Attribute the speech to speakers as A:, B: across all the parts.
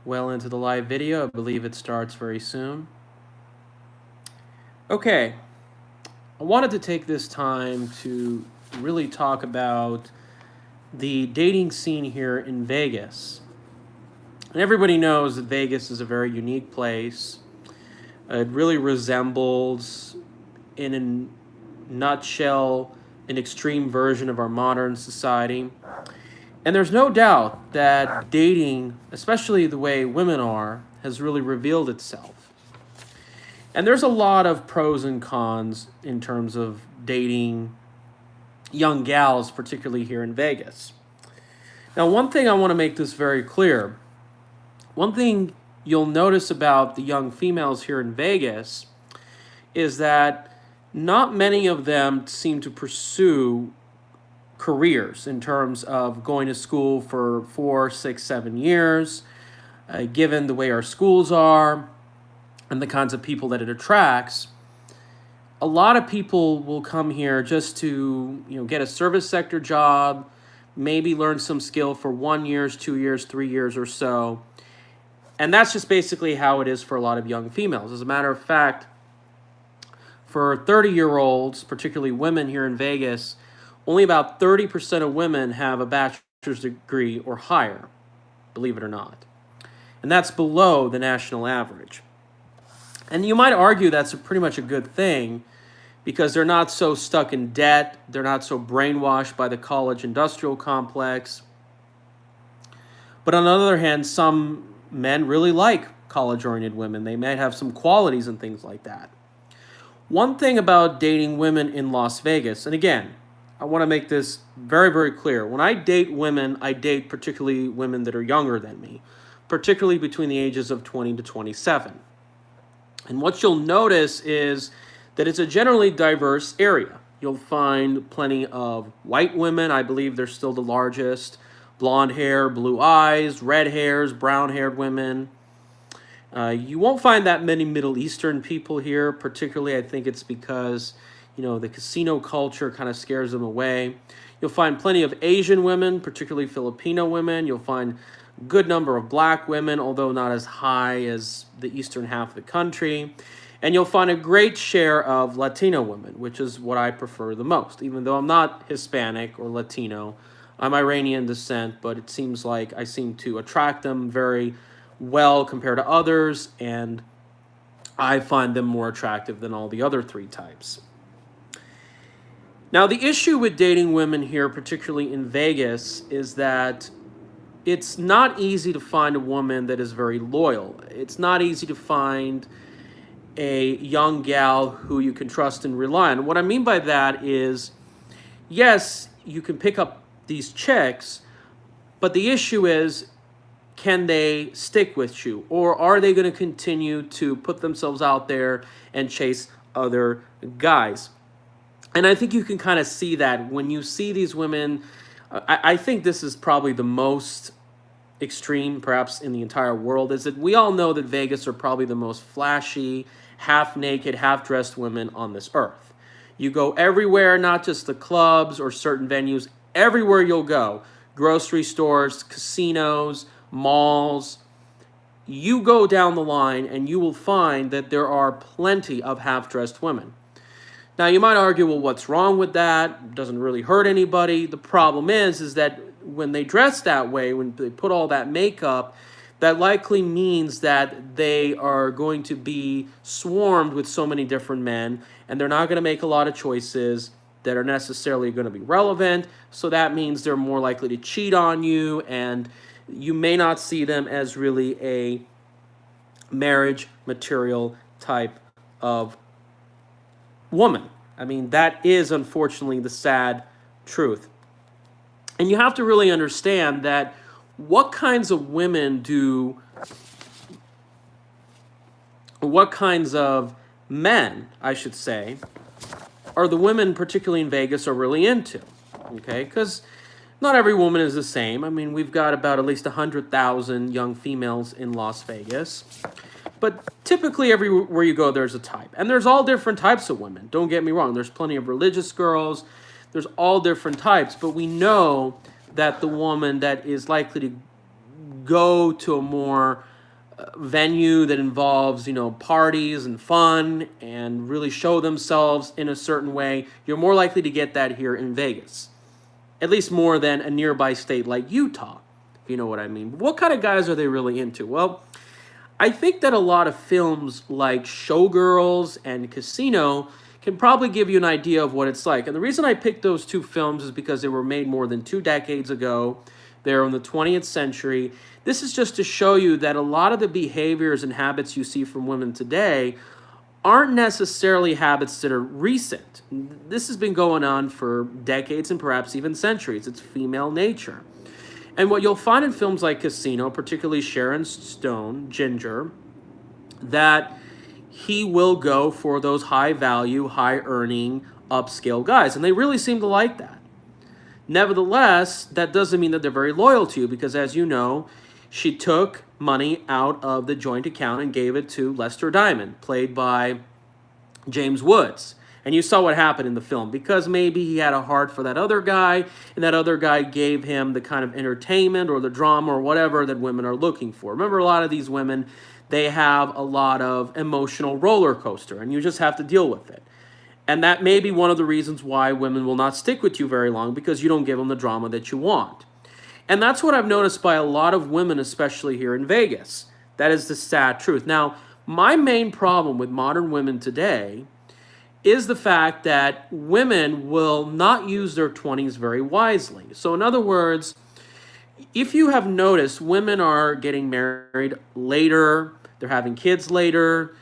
A: well into the live video. I believe it starts very soon. Okay, I wanted to take this time to really talk about the dating scene here in Vegas. And everybody knows that Vegas is a very unique place. It really resembles, in a nutshell, an extreme version of our modern society. And there's no doubt that dating, especially the way women are, has really revealed itself. And there's a lot of pros and cons in terms of dating young gals, particularly here in Vegas. Now, one thing I want to make this very clear. One thing you'll notice about the young females here in Vegas is that not many of them seem to pursue careers in terms of going to school for 4, 6, 7 years, given the way our schools are and the kinds of people that it attracts. A lot of people will come here just to, get a service sector job, maybe learn some skill for 1 year, 2 years, 3 years or so. And that's just basically how it is for a lot of young females. As a matter of fact, for 30-year-olds, particularly women here in Vegas, only about 30% of women have a bachelor's degree or higher, believe it or not. And that's below the national average. And you might argue that's pretty much a good thing because they're not so stuck in debt, they're not so brainwashed by the college industrial complex. But on the other hand, some men really like college-oriented women. They might have some qualities and things like that. One thing about dating women in Las Vegas, and again, I want to make this very, very clear. When I date women, I date particularly women that are younger than me, particularly between the ages of 20 to 27. And what you'll notice is that it's a generally diverse area. You'll find plenty of white women. I believe they're still the largest. Blonde hair, blue eyes, red hairs, brown-haired women. You won't find that many Middle Eastern people here, particularly I think it's because the casino culture kind of scares them away. You'll find plenty of Asian women, particularly Filipino women. You'll find a good number of black women, although not as high as the eastern half of the country. And you'll find a great share of Latino women, which is what I prefer the most. Even though I'm not Hispanic or Latino, I'm Iranian descent, but it seems like I seem to attract them very well compared to others, and I find them more attractive than all the other three types. Now, the issue with dating women here, particularly in Vegas, is that it's not easy to find a woman that is very loyal. It's not easy to find a young gal who you can trust and rely on. What I mean by that is, yes, you can pick up these chicks, but the issue is, can they stick with you? Or are they going to continue to put themselves out there and chase other guys? And I think you can kind of see that when you see these women. I think this is probably the most extreme, perhaps, in the entire world, is that we all know that Vegas are probably the most flashy, half-naked, half-dressed women on this earth. You go everywhere, not just the clubs or certain venues, everywhere you'll go, grocery stores, casinos, malls, you go down the line and you will find that there are plenty of half-dressed women. Now, you might argue, well, what's wrong with that? It doesn't really hurt anybody. The problem is that when they dress that way, when they put all that makeup, that likely means that they are going to be swarmed with so many different men, and they're not going to make a lot of choices that are necessarily going to be relevant. So that means they're more likely to cheat on you, and you may not see them as really a marriage material type of woman. I mean, that is unfortunately the sad truth. And you have to really understand that what kinds of men, I should say, are the women, particularly in Vegas, are really into, okay? Because not every woman is the same. I mean, we've got about at least 100,000 young females in Las Vegas. But typically everywhere you go, there's a type. And there's all different types of women. Don't get me wrong. There's plenty of religious girls. There's all different types. But we know that the woman that is likely to go to a more venue that involves, parties and fun and really show themselves in a certain way, you're more likely to get that here in Vegas. At least more than a nearby state like Utah, if you know what I mean. What kind of guys are they really into? Well, I think that a lot of films like Showgirls and Casino can probably give you an idea of what it's like. And the reason I picked those two films is because they were made more than 2 decades ago. They're in the 20th century. This is just to show you that a lot of the behaviors and habits you see from women today aren't necessarily habits that are recent. This has been going on for decades and perhaps even centuries. It's female nature. And what you'll find in films like Casino, particularly Sharon Stone, Ginger, that he will go for those high-value, high-earning, upscale guys. And they really seem to like that. Nevertheless, that doesn't mean that they're very loyal to you because, as you know, she took money out of the joint account and gave it to Lester Diamond, played by James Woods. And you saw what happened in the film because maybe he had a heart for that other guy, and that other guy gave him the kind of entertainment or the drama or whatever that women are looking for. Remember, a lot of these women, they have a lot of emotional roller coaster, and you just have to deal with it. And that may be one of the reasons why women will not stick with you very long because you don't give them the drama that you want. And that's what I've noticed by a lot of women, especially here in Vegas. That is the sad truth. Now, my main problem with modern women today is the fact that women will not use their 20s very wisely. So in other words, if you have noticed, women are getting married later, they're having kids later,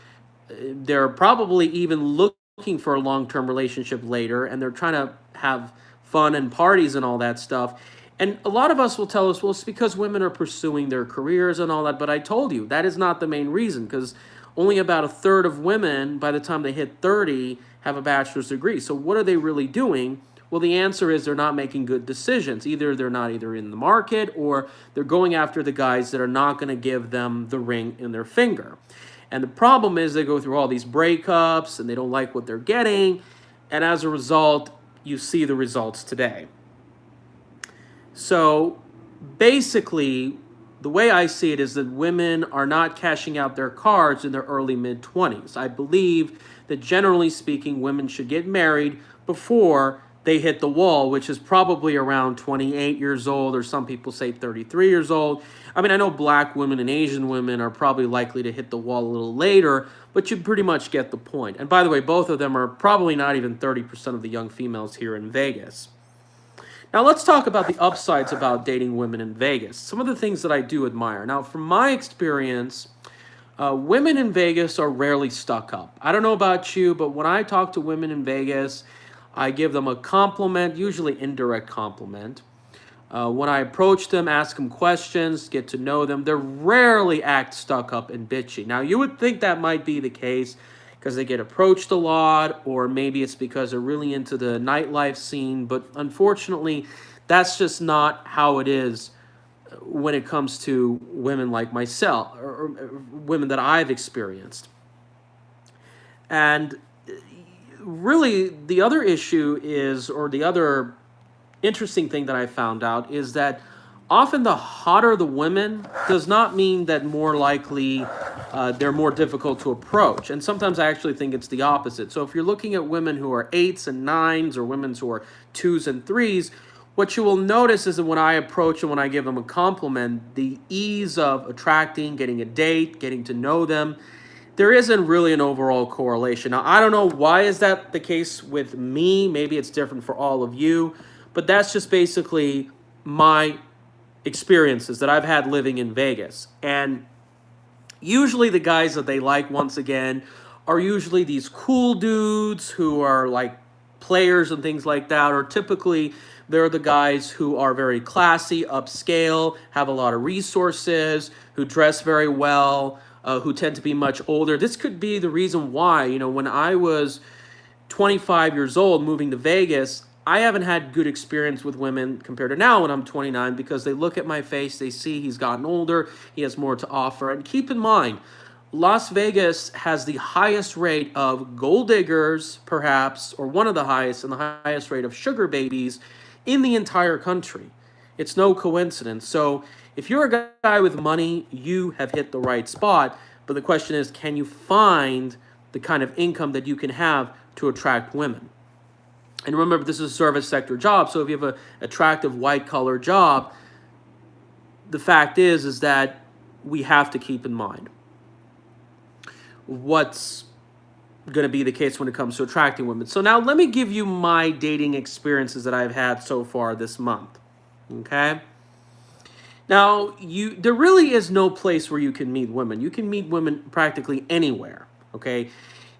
A: they're probably even looking for a long-term relationship later, and they're trying to have fun and parties and all that stuff. And a lot of us will tell us, well, it's because women are pursuing their careers and all that. But I told you, that is not the main reason, because only about 1/3 of women, by the time they hit 30, have a bachelor's degree. So what are they really doing? Well, the answer is they're not making good decisions. Either they're not in the market, or they're going after the guys that are not going to give them the ring in their finger. And the problem is they go through all these breakups, and they don't like what they're getting. And as a result, you see the results today. So basically, the way I see it is that women are not cashing out their cards in their early mid-20s. I believe that generally speaking, women should get married before they hit the wall, which is probably around 28 years old, or some people say 33 years old. I mean, I know black women and Asian women are probably likely to hit the wall a little later, but you pretty much get the point. And by the way, both of them are probably not even 30% of the young females here in Vegas. Now, let's talk about the upsides about dating women in Vegas. Some of the things that I do admire. Now, from my experience, women in Vegas are rarely stuck up. I don't know about you, but when I talk to women in Vegas, I give them a compliment, usually indirect compliment. When I approach them, ask them questions, get to know them, they rarely act stuck up and bitchy. Now, you would think that might be the case because they get approached a lot, or maybe it's because they're really into the nightlife scene, but unfortunately, that's just not how it is when it comes to women like myself, or women that I've experienced. And really, the other issue is, or the other interesting thing that I found out is that often the hotter the women does not mean that more likely they're more difficult to approach. And sometimes I actually think it's the opposite. So if you're looking at women who are 8s and 9s, or women who are 2s and 3s, what you will notice is that when I approach and when I give them a compliment, the ease of attracting, getting a date, getting to know them, there isn't really an overall correlation. Now, I don't know why is that the case with me. Maybe it's different for all of you. But that's just basically my experiences that I've had living in Vegas. And usually the guys that they like, once again, are usually these cool dudes who are like players and things like that, or typically they're the guys who are very classy, upscale, have a lot of resources, who dress very well, who tend to be much older. This could be the reason why, when I was 25 years old moving to Vegas, I haven't had good experience with women compared to now when I'm 29, because they look at my face, they see he's gotten older, he has more to offer. And keep in mind, Las Vegas has the highest rate of gold diggers, perhaps, or one of the highest, and the highest rate of sugar babies in the entire country. It's no coincidence. So If you're a guy with money, you have hit the right spot. But the question is, can you find the kind of income that you can have to attract women? And remember, this is a service sector job, so if you have an attractive white-collar job, the fact is that we have to keep in mind what's going to be the case when it comes to attracting women. So now let me give you my dating experiences that I've had so far this month, okay? Now, there really is no place where you can meet women. You can meet women practically anywhere, okay?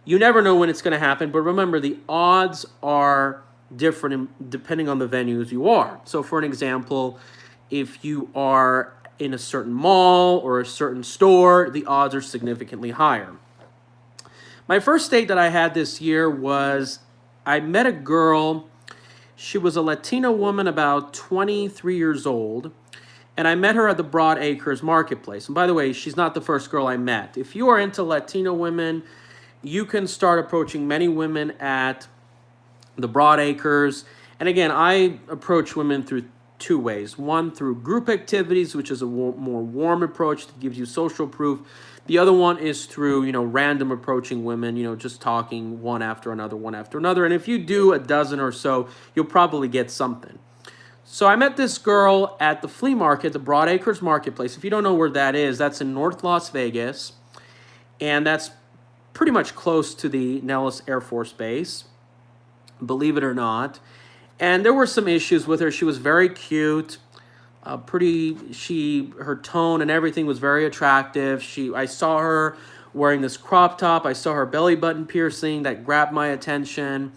A: You never know when it's going to happen, but remember, the odds are different depending on the venues you are. So for an example, if you are in a certain mall or a certain store, the odds are significantly higher. My first date that I had this year was, I met a girl. She was a Latina woman, about 23 years old, and I met her at the Broad Acres Marketplace. And by the way, she's not the first girl I met. If you are into Latino women, you can start approaching many women at the Broad Acres. And again, I approach women through two ways. One, through group activities, which is a more warm approach that gives you social proof. The other one is through, random approaching women, just talking one after another. And if you do a dozen or so, you'll probably get something. So I met this girl at the flea market, the Broad Acres Marketplace. If you don't know where that is, that's in North Las Vegas. And that's pretty much close to the Nellis Air Force Base, believe it or not. And there were some issues with her. She was very cute, her tone and everything was very attractive. I saw her wearing this crop top. I saw her belly button piercing that grabbed my attention.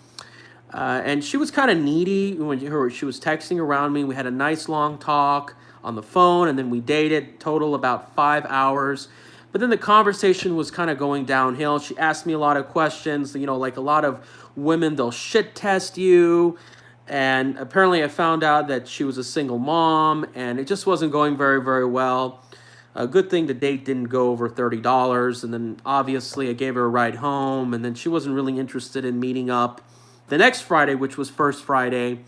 A: And she was kind of needy when she was texting around me. We had a nice long talk on the phone, and then we dated, total about 5 hours. But then the conversation was kind of going downhill. She asked me a lot of questions. Like a lot of women, they'll shit test you. And apparently I found out that she was a single mom, and it just wasn't going very, very well. A good thing the date didn't go over $30. And then obviously I gave her a ride home, and then she wasn't really interested in meeting up the next Friday, which was First Friday.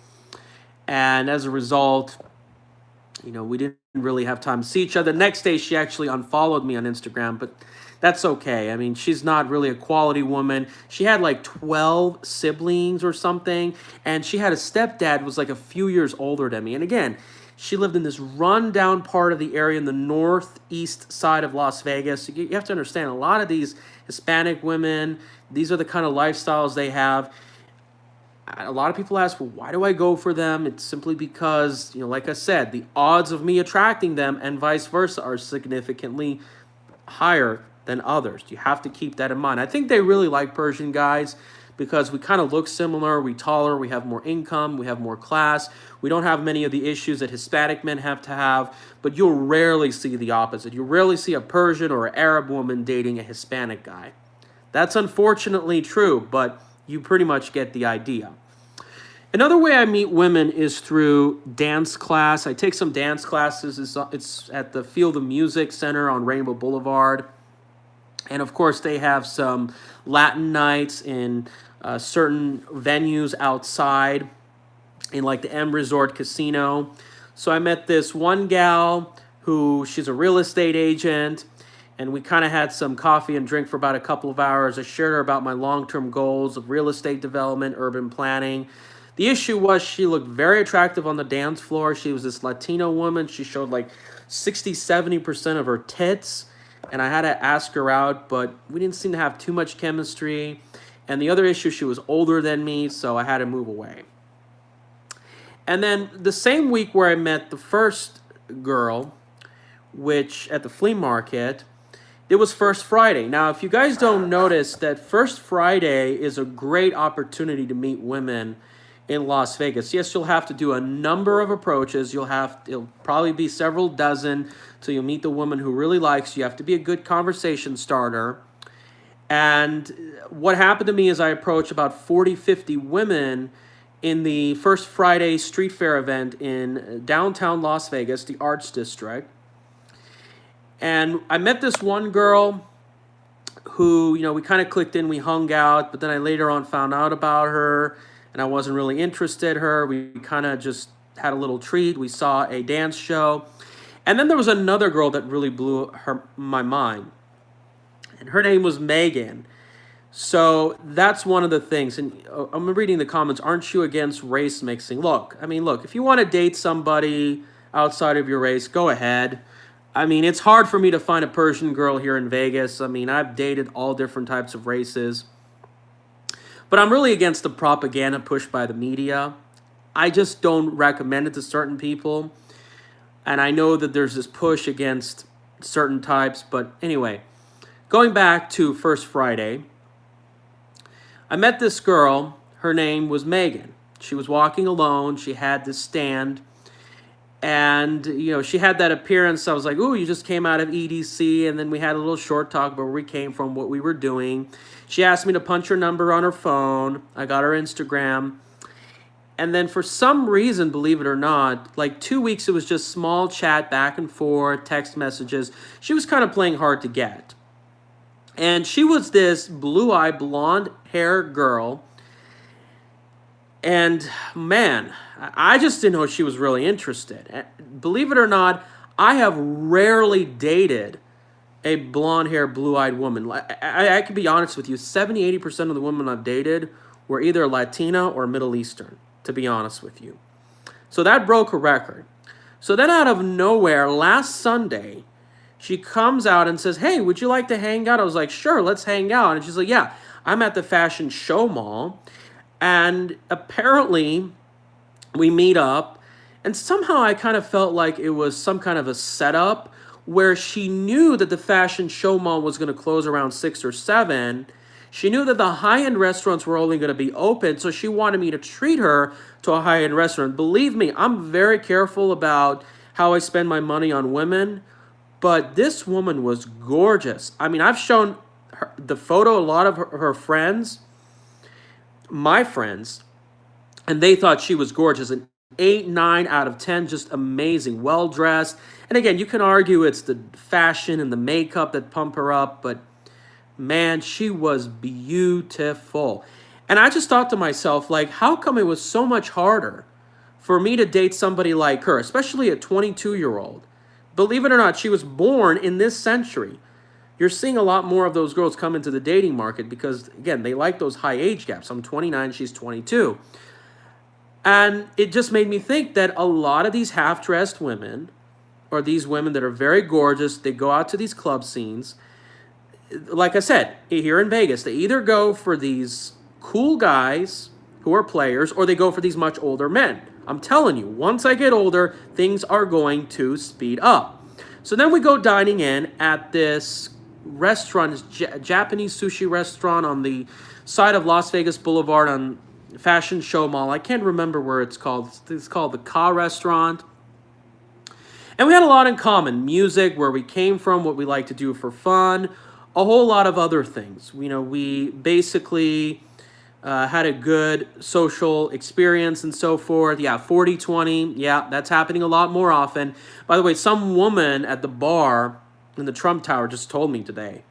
A: And as a result, we didn't really have time to see each other. The next day, she actually unfollowed me on Instagram, but that's okay. I mean, she's not really a quality woman. She had like 12 siblings or something, and she had a stepdad who was like a few years older than me. And again, she lived in this rundown part of the area in the northeast side of Las Vegas. You have to understand, a lot of these Hispanic women, these are the kind of lifestyles they have. A lot of people ask, well, why do I go for them? It's simply because, like I said, the odds of me attracting them and vice versa are significantly higher than others. You have to keep that in mind. I think they really like Persian guys because we kind of look similar, we taller, we have more income, we have more class. We don't have many of the issues that Hispanic men have to have, but you'll rarely see the opposite. You'll rarely see a Persian or an Arab woman dating a Hispanic guy. That's unfortunately true, but you pretty much get the idea. Another way I meet women is through dance class. I take some dance classes. It's at the Field of Music Center on Rainbow Boulevard. And of course, they have some Latin nights in certain venues outside in like the M Resort Casino. So I met this one gal she's a real estate agent. And we kind of had some coffee and drink for about a couple of hours. I shared her about my long-term goals of real estate development, urban planning. The issue was she looked very attractive on the dance floor. She was this Latino woman. She showed like 60-70% of her tits. And I had to ask her out, but we didn't seem to have too much chemistry. And the other issue, she was older than me, so I had to move away. And then the same week where I met the first girl, which at the flea market, it was First Friday. Now, if you guys don't notice, that First Friday is a great opportunity to meet women in Las Vegas. Yes, you'll have to do a number of approaches. It'll probably be several dozen till you'll meet the woman who really likes you. You have to be a good conversation starter. And what happened to me is I approached about 40, 50 women in the First Friday street fair event in downtown Las Vegas, the Arts District. And I met this one girl who, we kind of clicked in, we hung out, but then I later on found out about her, and I wasn't really interested in her. We kind of just had a little treat. We saw a dance show. And then there was another girl that really blew my mind. And her name was Megan. So that's one of the things. And I'm reading the comments. Aren't you against race mixing? Look, if you want to date somebody outside of your race, go ahead. I mean, it's hard for me to find a Persian girl here in Vegas. I mean, I've dated all different types of races. But I'm really against the propaganda pushed by the media. I just don't recommend it to certain people. And I know that there's this push against certain types. But anyway, going back to First Friday, I met this girl. Her name was Megan. She was walking alone. She had this stand. And, she had that appearance. I was like, ooh, you just came out of EDC. And then we had a little short talk about where we came from, what we were doing. She asked me to punch her number on her phone. I got her Instagram. And then for some reason, believe it or not, like 2 weeks, it was just small chat back and forth, text messages. She was kind of playing hard to get. And she was this blue-eyed, blonde-hair girl. And, man, I just didn't know she was really interested. Believe it or not, I have rarely dated a blonde-haired, blue-eyed woman. I can be honest with you, 70-80% of the women I've dated were either Latina or Middle Eastern, to be honest with you. So that broke a record. So then out of nowhere, last Sunday, she comes out and says, hey, would you like to hang out? I was like, sure, let's hang out. And she's like, yeah, I'm at the Fashion Show Mall. And apparently, we meet up. And somehow I kind of felt like it was some kind of a setup where she knew that the Fashion Show Mall was going to close around 6 or 7. She knew that the high-end restaurants were only going to be open, so she wanted me to treat her to a high-end restaurant. Believe me, I'm very careful about how I spend my money on women, but this woman was gorgeous. I mean, I've shown her the photo, a lot of her friends, my friends, and they thought she was gorgeous. An 8, 9 out of 10, just amazing, well-dressed. And again, you can argue it's the fashion and the makeup that pump her up, but man, she was beautiful. And I just thought to myself, like, how come it was so much harder for me to date somebody like her, especially a 22-year-old? Believe it or not, she was born in this century. You're seeing a lot more of those girls come into the dating market because, again, they like those high age gaps. I'm 29, she's 22. And it just made me think that a lot of these half-dressed women, or these women that are very gorgeous, they go out to these club scenes. Like I said, here in Vegas, they either go for these cool guys who are players, or they go for these much older men. I'm telling you, once I get older, things are going to speed up. So then we go dining in at this restaurant, this Japanese sushi restaurant on the side of Las Vegas Boulevard on Fashion Show Mall. I can't remember where it's called. It's called the Ka Restaurant. And we had a lot in common. Music, where we came from, what we like to do for fun, a whole lot of other things. We basically had a good social experience and so forth. Yeah, 40-20. Yeah, that's happening a lot more often. By the way, some woman at the bar in the Trump Tower just told me today.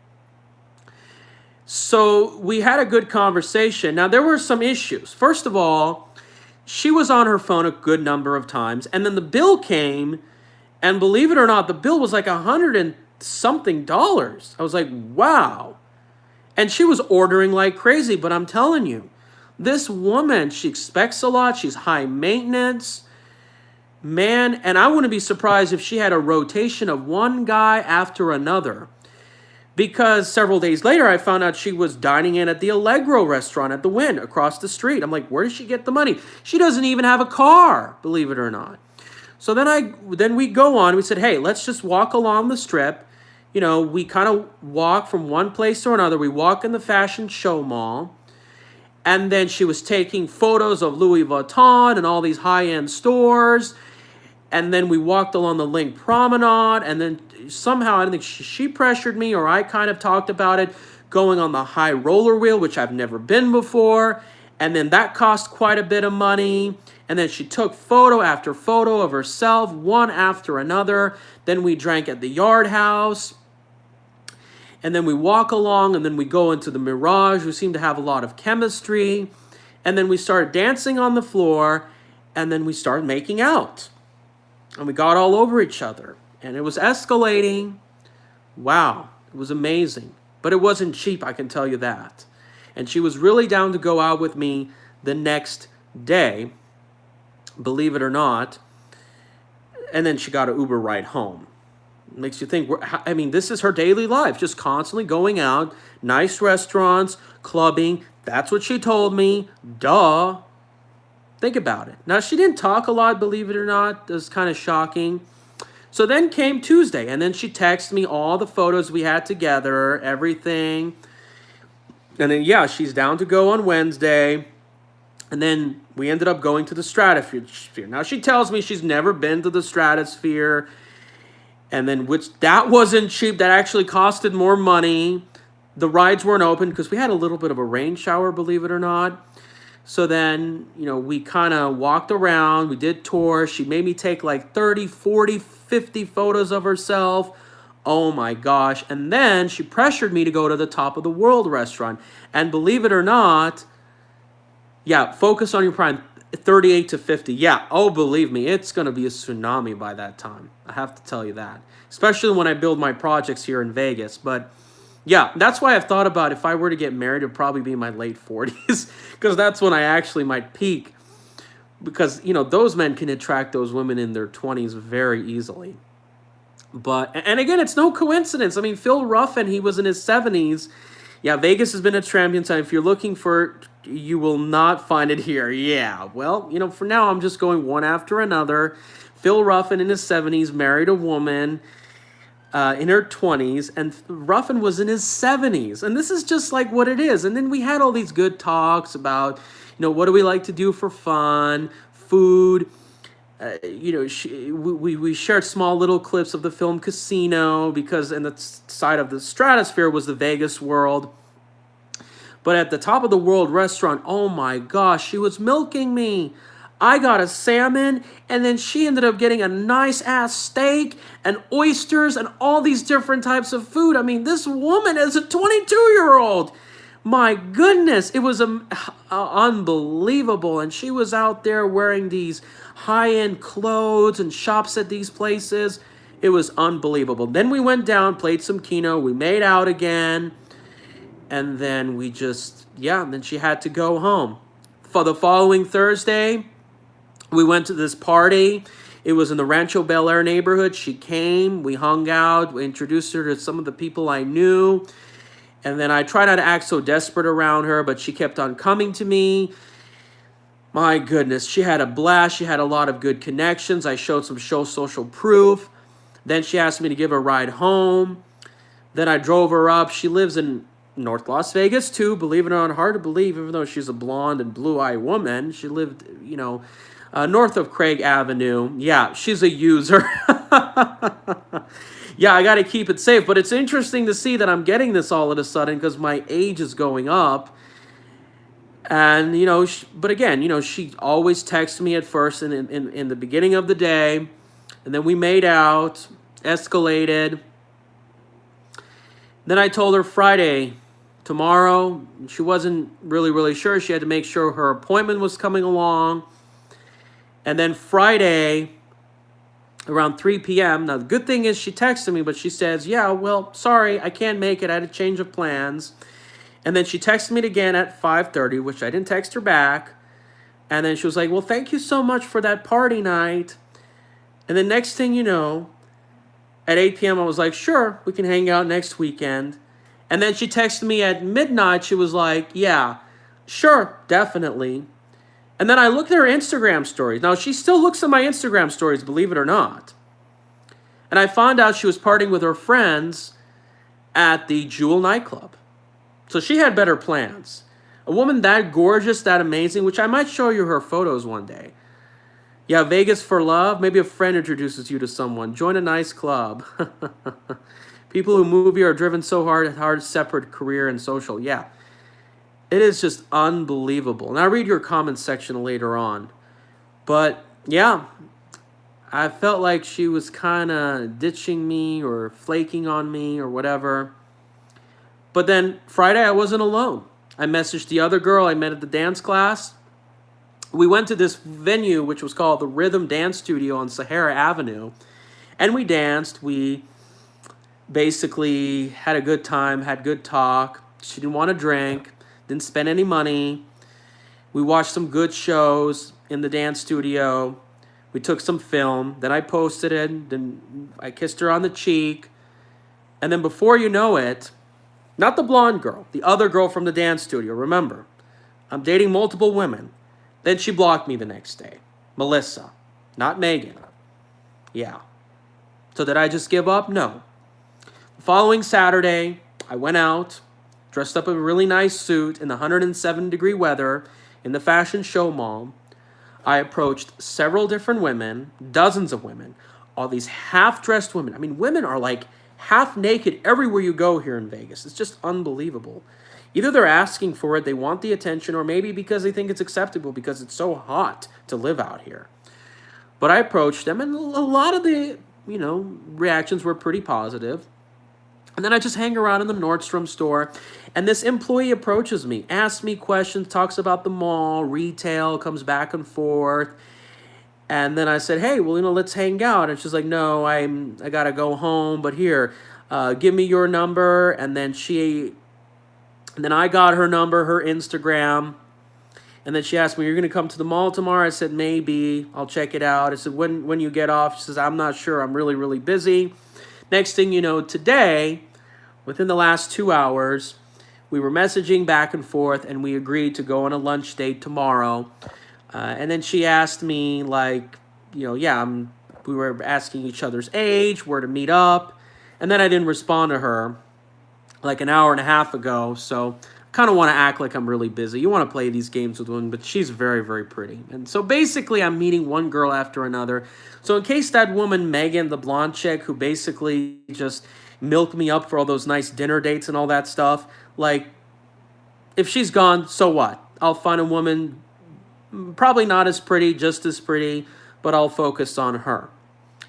A: So we had a good conversation. Now, there were some issues. First of all, she was on her phone a good number of times. And then the bill came, and believe it or not, the bill was like $100 and something. I was like, wow. And she was ordering like crazy. But I'm telling you, this woman, she expects a lot. She's high maintenance. Man, and I wouldn't be surprised if she had a rotation of one guy after another. Because several days later, I found out she was dining in at the Allegro restaurant at the Wynn across the street. I'm like, where does she get the money? She doesn't even have a car, believe it or not. So then we go on. We said, hey, let's just walk along the strip. We kind of walk from one place to another. We walk in the Fashion Show Mall. And then she was taking photos of Louis Vuitton and all these high-end stores. And then we walked along the Link Promenade. And then somehow, I don't think she pressured me, or I kind of talked about it, going on the high roller wheel, which I've never been before. And then that cost quite a bit of money. And then she took photo after photo of herself, one after another. Then we drank at the Yard House. And then we walk along, and then we go into the Mirage. We seem to have a lot of chemistry. And then we started dancing on the floor, and then we started making out. And we got all over each other. And it was escalating. Wow, it was amazing. But it wasn't cheap, I can tell you that. And she was really down to go out with me the next day, believe it or not. And then she got an Uber ride home. It makes you think, I mean, this is her daily life, just constantly going out, nice restaurants, clubbing. That's what she told me. Duh. Think about it. Now, she didn't talk a lot, believe it or not. It was kind of shocking. So then came Tuesday, and then she texted me all the photos we had together, everything. And then, yeah, she's down to go on Wednesday. And then we ended up going to the Stratosphere. Now, she tells me she's never been to the Stratosphere. And then, that wasn't cheap. That actually costed more money. The rides weren't open because we had a little bit of a rain shower, believe it or not. So then, we kind of walked around. We did tours. She made me take like 30, 40, 50 photos of herself. Oh my gosh. And then she pressured me to go to the Top of the World restaurant. And believe it or not, yeah, focus on your prime, 38 to 50. Yeah, oh, believe me, it's going to be a tsunami by that time. I have to tell you that. Especially when I build my projects here in Vegas. But yeah, that's why I've thought about if I were to get married, it would probably be in my late 40s. Because that's when I actually might peak. Because, those men can attract those women in their 20s very easily. But, and again, it's no coincidence. I mean, Phil Ruffin, he was in his 70s. Yeah, Vegas has been a champion time. If you're looking for it, you will not find it here. Yeah, well, for now, I'm just going one after another. Phil Ruffin in his 70s married a woman in her 20s, and Ruffin was in his 70s. And this is just like what it is. And then we had all these good talks about, what do we like to do for fun, food. We shared small little clips of the film Casino because in the side of the Stratosphere was the Vegas world. But at the Top of the World restaurant, oh my gosh, she was milking me. I got a salmon, and then she ended up getting a nice-ass steak and oysters and all these different types of food. I mean, this woman is a 22-year-old. My goodness, it was unbelievable. And she was out there wearing these high-end clothes and shops at these places. It was unbelievable. Then we went down, played some Keno. We made out again. And then we just, then she had to go home. For the following Thursday, we went to this party. It was in the Rancho Bel Air neighborhood. She came. We hung out. We introduced her to some of the people I knew. And then I tried not to act so desperate around her, but she kept on coming to me. My goodness, she had a blast. She had a lot of good connections. I showed some social proof. Then she asked me to give her a ride home. Then I drove her up. She lives in North Las Vegas, too. Believe it or not, hard to believe, even though she's a blonde and blue-eyed woman. She lived, north of Craig Avenue. Yeah, she's a user. Yeah, I got to keep it safe. But it's interesting to see that I'm getting this all of a sudden because my age is going up. And, but again, she always texts me at first in the beginning of the day. And then we made out, escalated. Then I told her Friday, tomorrow. She wasn't really sure. She had to make sure her appointment was coming along. And then Friday, around 3 p.m. Now, the good thing is she texted me, but she says, yeah, well, sorry, I can't make it. I had a change of plans. And then she texted me again at 5:30, which I didn't text her back. And then she was like, well, thank you so much for that party night. And then next thing you know, at 8 p.m., I was like, sure, we can hang out next weekend. And then she texted me at midnight. She was like, yeah, sure, definitely. And then I looked at her Instagram stories. Now, she still looks at my Instagram stories, believe it or not. And I found out she was partying with her friends at the Jewel nightclub. So she had better plans. A woman that gorgeous, that amazing, which I might show you her photos one day. Yeah, Vegas for love. Maybe a friend introduces you to someone. Join a nice club. People who move here are driven so hard, separate career and social. Yeah. It is just unbelievable. And I'll read your comments section later on. But, yeah, I felt like she was kind of ditching me or flaking on me or whatever. But then Friday, I wasn't alone. I messaged the other girl I met at the dance class. We went to this venue, which was called the Rhythm Dance Studio on Sahara Avenue. And we danced. We basically had a good time, had good talk. She didn't want to drink, didn't spend any money. We watched some good shows in the dance studio. We took some film. Then I posted it. Then I kissed her on the cheek. And then before you know it, not the blonde girl, the other girl from the dance studio, remember, I'm dating multiple women. Then she blocked me the next day. Melissa, not Megan. Yeah. So did I just give up? No. The following Saturday, I went out, dressed up in a really nice suit in the 107-degree weather in the fashion show mall. I approached several different women, dozens of women, all these half-dressed women. I mean, women are like half naked everywhere you go here in Vegas. It's just unbelievable. Either they're asking for it, they want the attention, or maybe because they think it's acceptable because it's so hot to live out here. But I approached them, and a lot of the, reactions were pretty positive. And then I just hang around in the Nordstrom store, and this employee approaches me, asks me questions, talks about the mall, retail, comes back and forth. And then I said, hey, well, let's hang out. And she's like, no, I got to go home, but here, give me your number. And then I got her number, her Instagram. And then she asked me, you're going to come to the mall tomorrow? I said, maybe. I'll check it out. I said, when you get off? She says, I'm not sure. I'm really, really busy. Next thing you know, today, within the last 2 hours, we were messaging back and forth, and we agreed to go on a lunch date tomorrow. And then she asked me, we were asking each other's age, where to meet up. And then I didn't respond to her like an hour and a half ago. So I kind of want to act like I'm really busy. You want to play these games with women, but she's very, very pretty. And so basically I'm meeting one girl after another. So in case that woman, Megan, the blonde chick, who basically just milked me up for all those nice dinner dates and all that stuff, if she's gone, so what? I'll find a woman probably not as pretty, just as pretty, but I'll focus on her.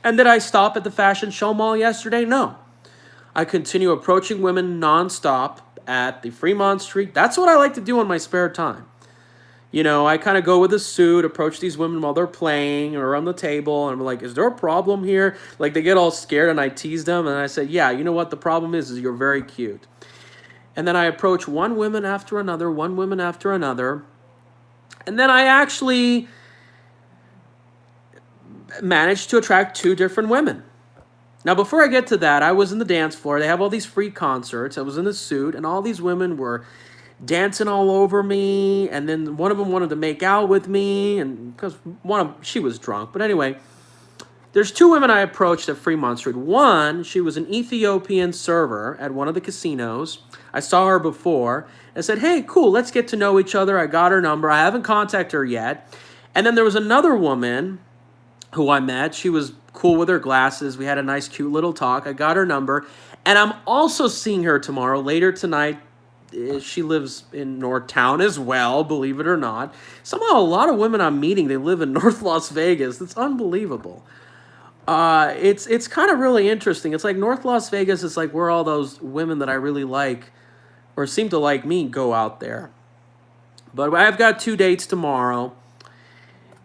A: And did I stop at the fashion show mall yesterday? No. I continue approaching women nonstop at the Fremont Street. That's what I like to do in my spare time. I kind of go with a suit, approach these women while they're playing or on the table, and I'm like, is there a problem here? They get all scared, and I tease them, and I say, yeah, you know what the problem is you're very cute. And then I approach one woman after another, and then I actually managed to attract 2 different women. Now, before I get to that, I was in the dance floor. They have all these free concerts. I was in a suit, and all these women were dancing all over me, and then one of them wanted to make out with me, and because she was drunk. But anyway, there's 2 women I approached at Fremont Street. One, she was an Ethiopian server at one of the casinos. I saw her before and said, hey, cool, let's get to know each other. I got her number. I haven't contacted her yet. And then there was another woman who I met. She was cool with her glasses. We had a nice, cute little talk. I got her number. And I'm also seeing her tomorrow, later tonight. She lives in North Town as well, believe it or not. Somehow a lot of women I'm meeting, they live in North Las Vegas. It's unbelievable. It's kind of really interesting. It's like North Las Vegas is like where all those women that I really like or seem to like me go out there. But I've got 2 dates tomorrow.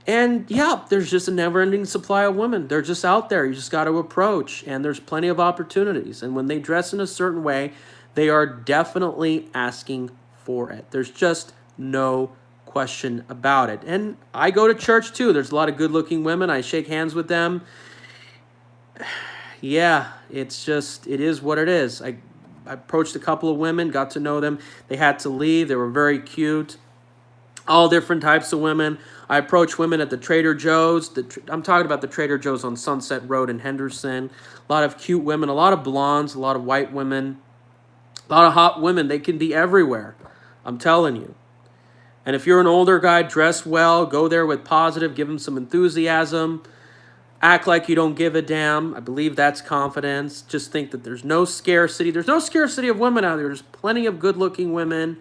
A: And yeah, there's just a never-ending supply of women. They're just out there. You just got to approach. And there's plenty of opportunities. And when they dress in a certain way, they are definitely asking for it. There's just no question about it. And I go to church too. There's a lot of good-looking women. I shake hands with them. Yeah, it is what it is. I approached a couple of women, got to know them. They had to leave. They were very cute. All different types of women. I approached women at the Trader Joe's. I'm talking about the Trader Joe's on Sunset Road in Henderson. A lot of cute women, a lot of blondes, a lot of white women, a lot of hot women. They can be everywhere. I'm telling you. And if you're an older guy, dress well, go there with positive, give them some enthusiasm. Act like you don't give a damn. I believe that's confidence. Just think that there's no scarcity. There's no scarcity of women out there. There's plenty of good-looking women.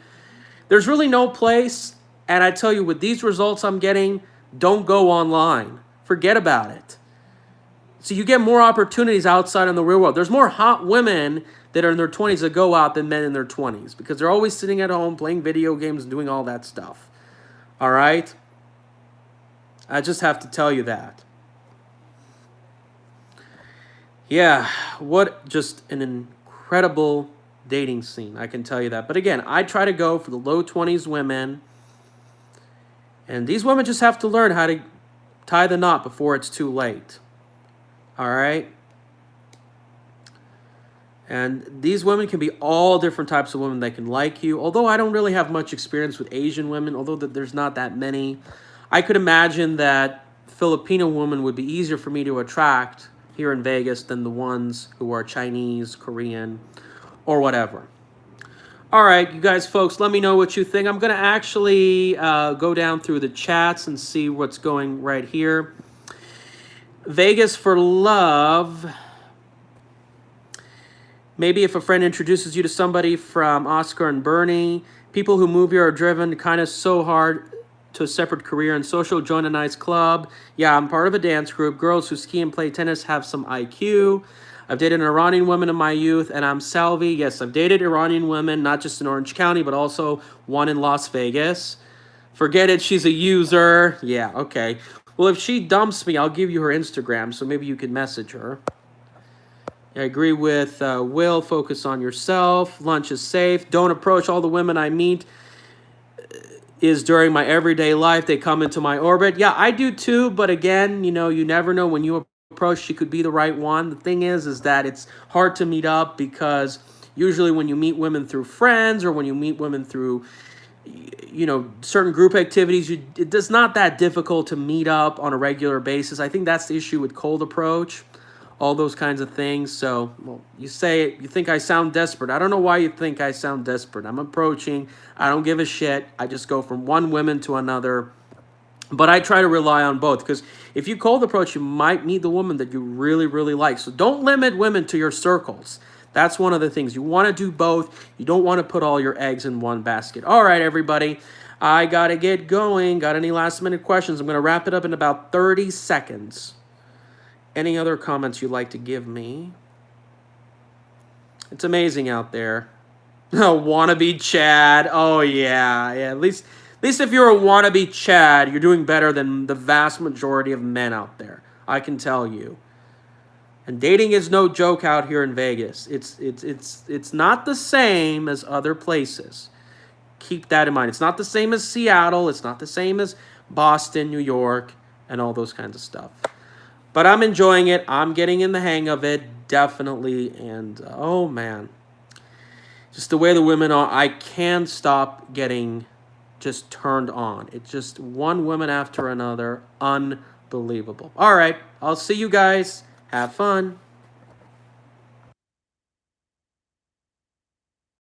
A: There's really no place. And I tell you, with these results I'm getting, don't go online. Forget about it. So you get more opportunities outside in the real world. There's more hot women that are in their 20s that go out than men in their 20s because they're always sitting at home playing video games and doing all that stuff. All right? I just have to tell you that. Yeah, what just an incredible dating scene, I can tell you that. But again, I try to go for the low 20s women. And these women just have to learn how to tie the knot before it's too late. All right? And these women can be all different types of women that can like you. Although I don't really have much experience with Asian women, although there's not that many. I could imagine that Filipino women would be easier for me to attract here in Vegas than the ones who are Chinese, Korean, or whatever. All right, you guys, folks, let me know what you think. I'm going to actually go down through the chats and see what's going right here. Vegas for love. Maybe if a friend introduces you to somebody from Oscar and Bernie. People who move here are driven kind of so hard to a separate career and social. Join a nice club. Yeah, I'm part of a dance group. Girls who ski and play tennis have some IQ. I've dated an Iranian woman in my youth, and I'm Salvi. Yes, I've dated Iranian women, not just in Orange County, but also one in Las Vegas. Forget it, she's a user. Yeah, okay. Well, if she dumps me, I'll give you her Instagram, so maybe you could message her. I agree with Will. Focus on yourself. Lunch is safe. Don't approach all the women I meet is during my everyday life. They come into my orbit. Yeah, I do too, but again, you know, you never know when you approach, she could be the right one. The thing is that it's hard to meet up because usually when you meet women through friends or when you meet women through, you know, certain group activities, it's not that difficult to meet up on a regular basis. I think that's the issue with cold approach, all those kinds of things. So, well, you think I sound desperate. I don't know why you think I sound desperate. I'm approaching. I don't give a shit. I just go from one woman to another. But I try to rely on both because if you cold approach, you might meet the woman that you really, really like. So don't limit women to your circles. That's one of the things. You want to do both. You don't want to put all your eggs in one basket. All right, everybody. I got to get going. Got any last minute questions? I'm going to wrap it up in about 30 seconds. Any other comments you'd like to give me? It's amazing out there. Wannabe Chad. Oh, yeah. Yeah, at least if you're a wannabe Chad, you're doing better than the vast majority of men out there. I can tell you. And dating is no joke out here in Vegas. It's not the same as other places. Keep that in mind. It's not the same as Seattle. It's not the same as Boston, New York, and all those kinds of stuff. But I'm enjoying it. I'm getting in the hang of it, definitely. And, oh, man. Just the way the women are, I can't stop getting just turned on. It's just one woman after another. Unbelievable. All right. I'll see you guys. Have fun.